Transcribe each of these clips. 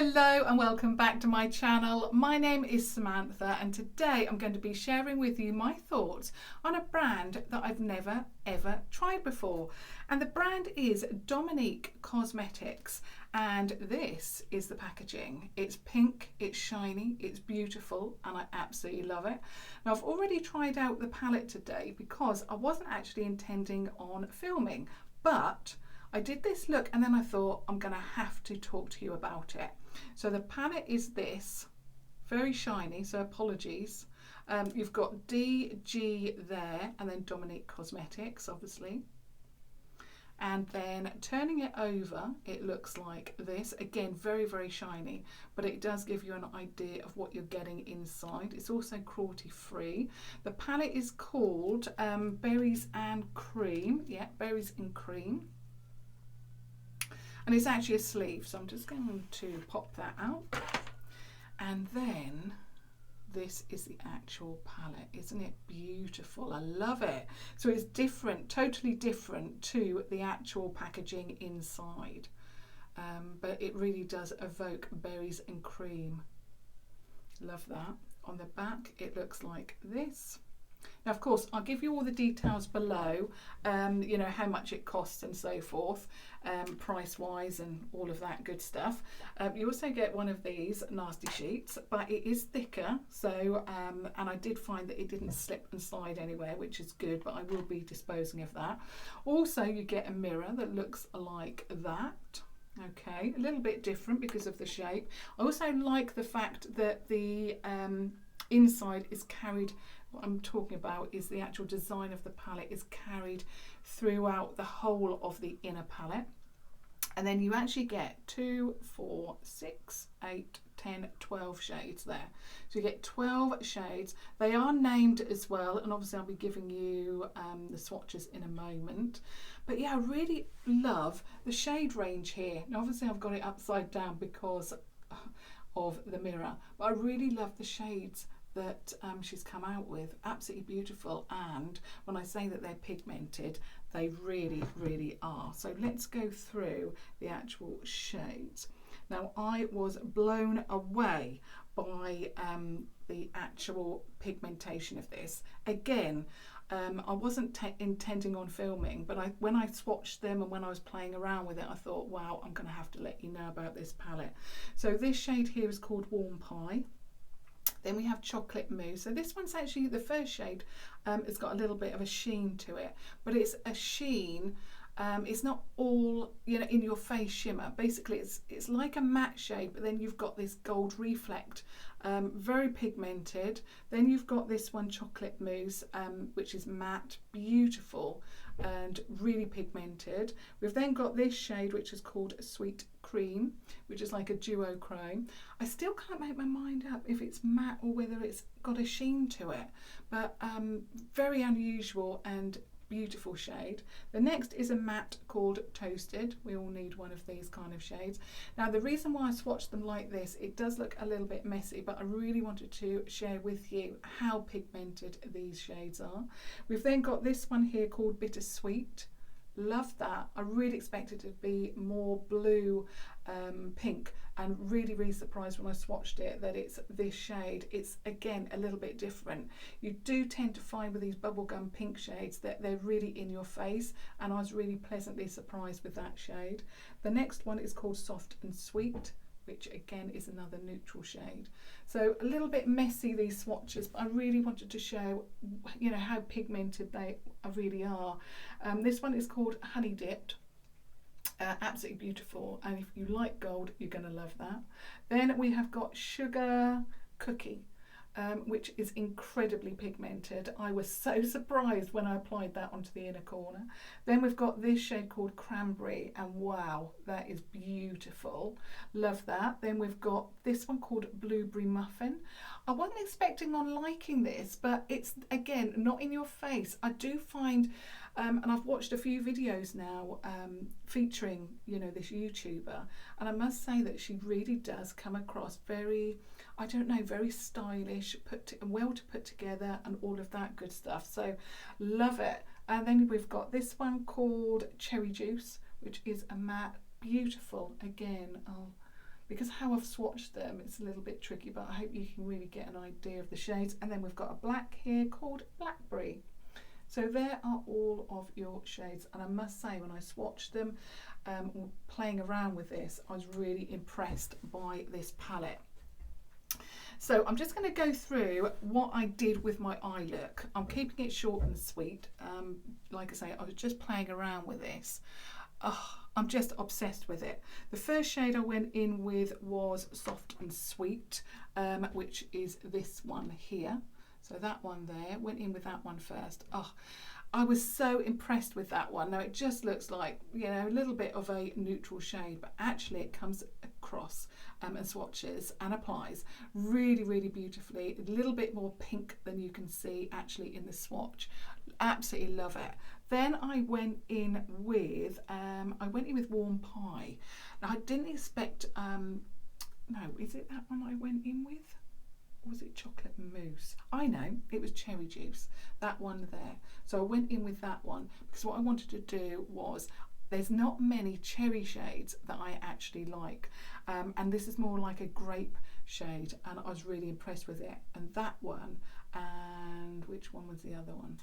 Hello and welcome back to my channel. My name is Samantha and today I'm going to be sharing with you my thoughts on a brand that I've never ever tried before, and the brand is Dominique Cosmetics, and this is the packaging. It's pink, it's shiny, it's beautiful, and I absolutely love it. Now I've already tried out the palette today because I wasn't actually intending on filming, but I did this look and then I thought I'm going to have to talk to you about it. So the palette is this, very shiny, so apologies. You've got DG there and then Dominique Cosmetics, obviously. And then turning it over, it looks like this. Again, very, very shiny, but it does give you an idea of what you're getting inside. It's also cruelty free. The palette is called Berries and Cream. Yeah, Berries and Cream. And it's actually a sleeve, so I'm just going to pop that out. And then this is the actual palette. Isn't it beautiful? I love it. So it's different, totally different to the actual packaging inside. But it really does evoke berries and cream. Love that. On the back, it looks like this. Now, of course, I'll give you all the details below, you know, how much it costs and so forth, price-wise and all of that good stuff. You also get one of these nasty sheets, but it is thicker, so, and I did find that it didn't slip and slide anywhere, which is good, but I will be disposing of that. Also, you get a mirror that looks like that. Okay, a little bit different because of the shape. I also like the fact that the inside is carried. What I'm talking about is the actual design of the palette is carried throughout the whole of the inner palette. And then you actually get 2, 4, 6, 8, 10, 12 shades there. So you get 12 shades. They are named as well, and obviously I'll be giving you the swatches in a moment. But yeah, I really love the shade range here. Now obviously I've got it upside down because of the mirror, but I really love the shades that she's come out with. Absolutely beautiful, and when I say that they're pigmented, they really, really are. So let's go through the actual shades. Now I was blown away by the actual pigmentation of this. Again, I wasn't intending on filming, but when I swatched them and when I was playing around with it, I thought, wow, I'm going to have to let you know about this palette. So this shade here is called Warm Pie. Then we have Chocolate Mousse. So this one's actually the first shade. It's got a little bit of a sheen to it, but it's a sheen. It's not all, you know, in your face shimmer. Basically, it's like a matte shade, but then you've got this gold reflect, very pigmented. Then you've got this one, Chocolate Mousse, which is matte, beautiful, and really pigmented. We've then got this shade, which is called Sweet Cream, which is like a duochrome. I still can't make my mind up if it's matte or whether it's got a sheen to it, but very unusual and beautiful shade. The next is a matte called Toasted. We all need one of these kind of shades. Now the reason why I swatched them like this, it does look a little bit messy, but I really wanted to share with you how pigmented these shades are. We've then got this one here called Bittersweet. Love that. I really expected it to be more blue pink, and really, really surprised when I swatched it that it's this shade. It's again a little bit different. You do tend to find with these bubblegum pink shades that they're really in your face, and I was really pleasantly surprised with that shade. The next one is called Soft and Sweet, which again is another neutral shade. So a little bit messy, these swatches, but I really wanted to show, you know, how pigmented they really are. This one is called Honey Dipped. Absolutely beautiful, and if you like gold, you're going to love that. Then we have got Sugar Cookie, which is incredibly pigmented. I was so surprised when I applied that onto the inner corner. Then we've got this shade called Cranberry, and wow, that is beautiful. Love that. Then we've got this one called Blueberry Muffin. I wasn't expecting on liking this, but it's again not in your face. I do find and I've watched a few videos now featuring, you know, this YouTuber, and I must say that she really does come across very, I don't know, very stylish, well to put together and all of that good stuff. So love it. And then we've got this one called Cherry Juice, which is a matte, beautiful. Again, I'll because how I've swatched them, it's a little bit tricky, but I hope you can really get an idea of the shades. And then we've got a black here called Blackberry. So there are all of your shades, and I must say when I swatched them, playing around with this, I was really impressed by this palette. So I'm just going to go through what I did with my eye look. I'm keeping it short and sweet. Like I say, I was just playing around with this. Oh, I'm just obsessed with it. The first shade I went in with was Soft and Sweet, which is this one here. So that one there, went in with that one first. Oh, I was so impressed with that one. Now it just looks like, you know, a little bit of a neutral shade, but actually it comes across and swatches and applies really, really beautifully. A little bit more pink than you can see actually in the swatch. Absolutely love it. Then I went in with Warm Pie. Now I didn't expect, no, is it that one I went in with? Or was it Chocolate Mousse? I know, it was Cherry Juice, that one there. So I went in with that one because what I wanted to do was, there's not many cherry shades that I actually like, and this is more like a grape shade, and I was really impressed with it. And that one, and which one was the other one?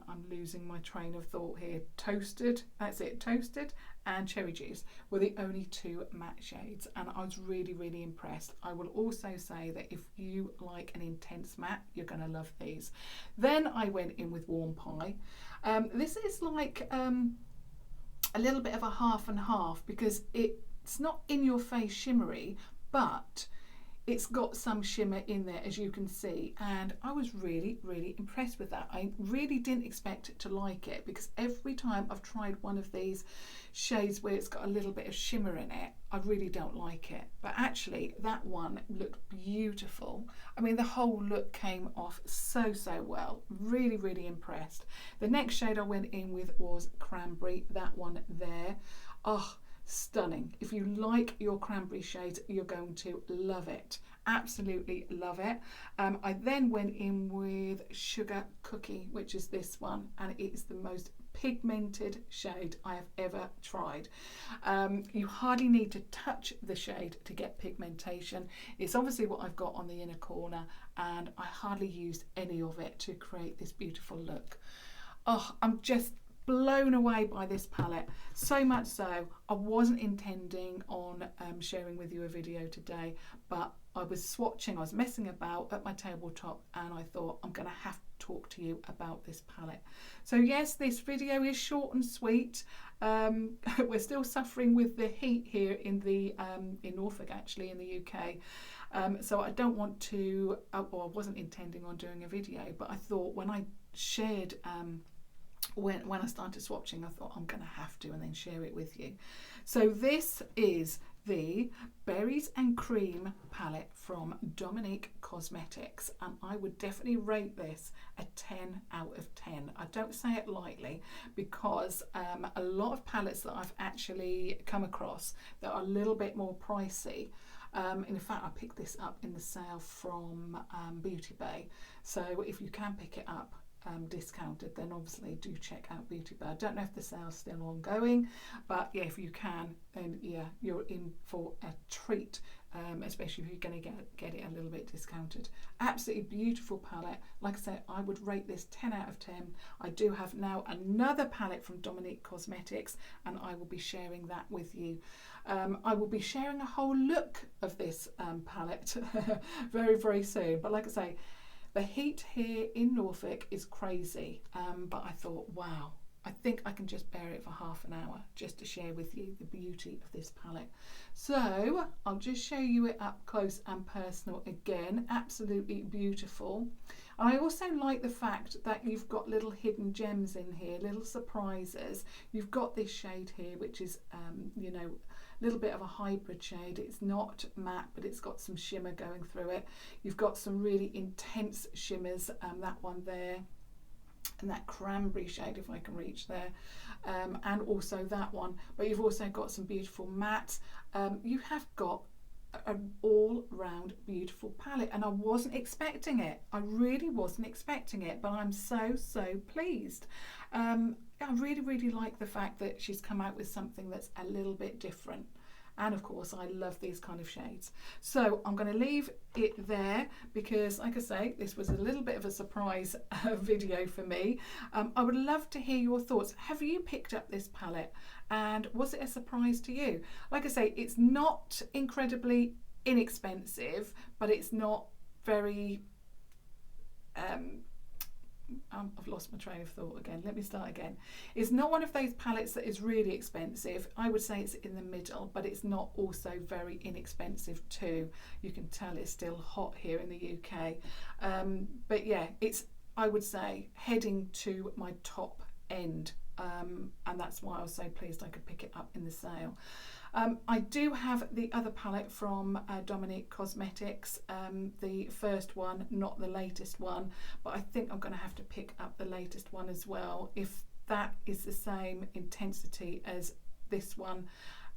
I'm losing my train of thought here. Toasted, that's it, Toasted and Cherry Juice were the only two matte shades, and I was really, really impressed. I will also say that if you like an intense matte, you're going to love these. Then I went in with Warm Pie. This is like a little bit of a half and half, because it's not in your face shimmery, but it's got some shimmer in there, as you can see, and I was really, really impressed with that. I really didn't expect to like it, because every time I've tried one of these shades where it's got a little bit of shimmer in it, I really don't like it. But actually that one looked beautiful. I mean, the whole look came off so, so well. Really, really impressed. The next shade I went in with was Cranberry, that one there. Oh, stunning. If you like your cranberry shades, you're going to love it. Absolutely love it. I then went in with Sugar Cookie, which is this one, and it is the most pigmented shade I have ever tried. You hardly need to touch the shade to get pigmentation. It's obviously what I've got on the inner corner, and I hardly used any of it to create this beautiful look. Oh, I'm just blown away by this palette, so much so I wasn't intending on sharing with you a video today, but I was swatching, I was messing about at my tabletop, and I thought I'm going to have to talk to you about this palette. So yes, this video is short and sweet. We're still suffering with the heat here in Norfolk, actually, in the UK. So I don't want to, or I wasn't intending on doing a video, but I thought when I shared when I started swatching, I thought I'm going to have to, and then share it with you. So this is the Berries and Cream palette from Dominique Cosmetics, and I would definitely rate this a 10 out of 10. I don't say it lightly, because a lot of palettes that I've actually come across that are a little bit more pricey, in fact I picked this up in the sale from Beauty Bay, so if you can pick it up discounted, then obviously do check out Beauty Bay. I don't know if the sale's still ongoing, but yeah, if you can, then yeah, you're in for a treat, especially if you're going to get it a little bit discounted. Absolutely beautiful palette. Like I said, I would rate this 10 out of 10. I do have now another palette from Dominique Cosmetics, and I will be sharing that with you. I will be sharing a whole look of this palette very, very soon, but like I say, the heat here in Norfolk is crazy, but I thought, wow, I think I can just bear it for half an hour just to share with you the beauty of this palette. So I'll just show you it up close and personal again. Absolutely beautiful. I also like the fact that you've got little hidden gems in here, little surprises. You've got this shade here, which is, you know, a little bit of a hybrid shade. It's not matte, but it's got some shimmer going through it. You've got some really intense shimmers, that one there, and that cranberry shade, if I can reach there, and also that one. But you've also got some beautiful mattes. You have got an all-round beautiful palette, and I wasn't expecting it. I really wasn't expecting it, but I'm so, so pleased. I really, really like the fact that she's come out with something that's a little bit different. And of course, I love these kind of shades. So I'm going to leave it there because, like I say, this was a little bit of a surprise video for me. I would love to hear your thoughts. Have you picked up this palette and was it a surprise to you? Like I say, it's not incredibly inexpensive, but it's not very I've lost my train of thought again. Let me start again. It's not one of those palettes that is really expensive. I would say it's in the middle, but it's not also very inexpensive too. You can tell it's still hot here in the UK. But yeah, it's, I would say, heading to my top end. And that's why I was so pleased I could pick it up in the sale. I do have the other palette from Dominique Cosmetics, the first one, not the latest one, but I think I'm going to have to pick up the latest one as well. If that is the same intensity as this one,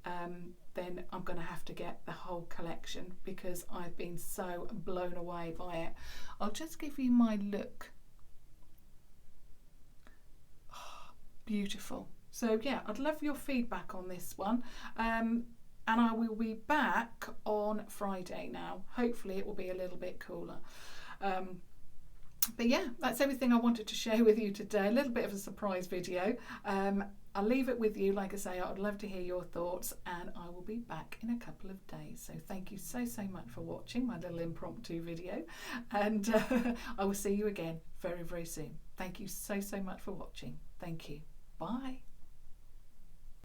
then I'm going to have to get the whole collection because I've been so blown away by it. I'll just give you my look. Oh, beautiful. So yeah, I'd love your feedback on this one. And I will be back on Friday now. Hopefully it will be a little bit cooler. But yeah, that's everything I wanted to share with you today. A little bit of a surprise video. I'll leave it with you. Like I say, I'd love to hear your thoughts and I will be back in a couple of days. So thank you so much for watching my little impromptu video. And I will see you again very, very soon. Thank you so much for watching. Thank you. Bye.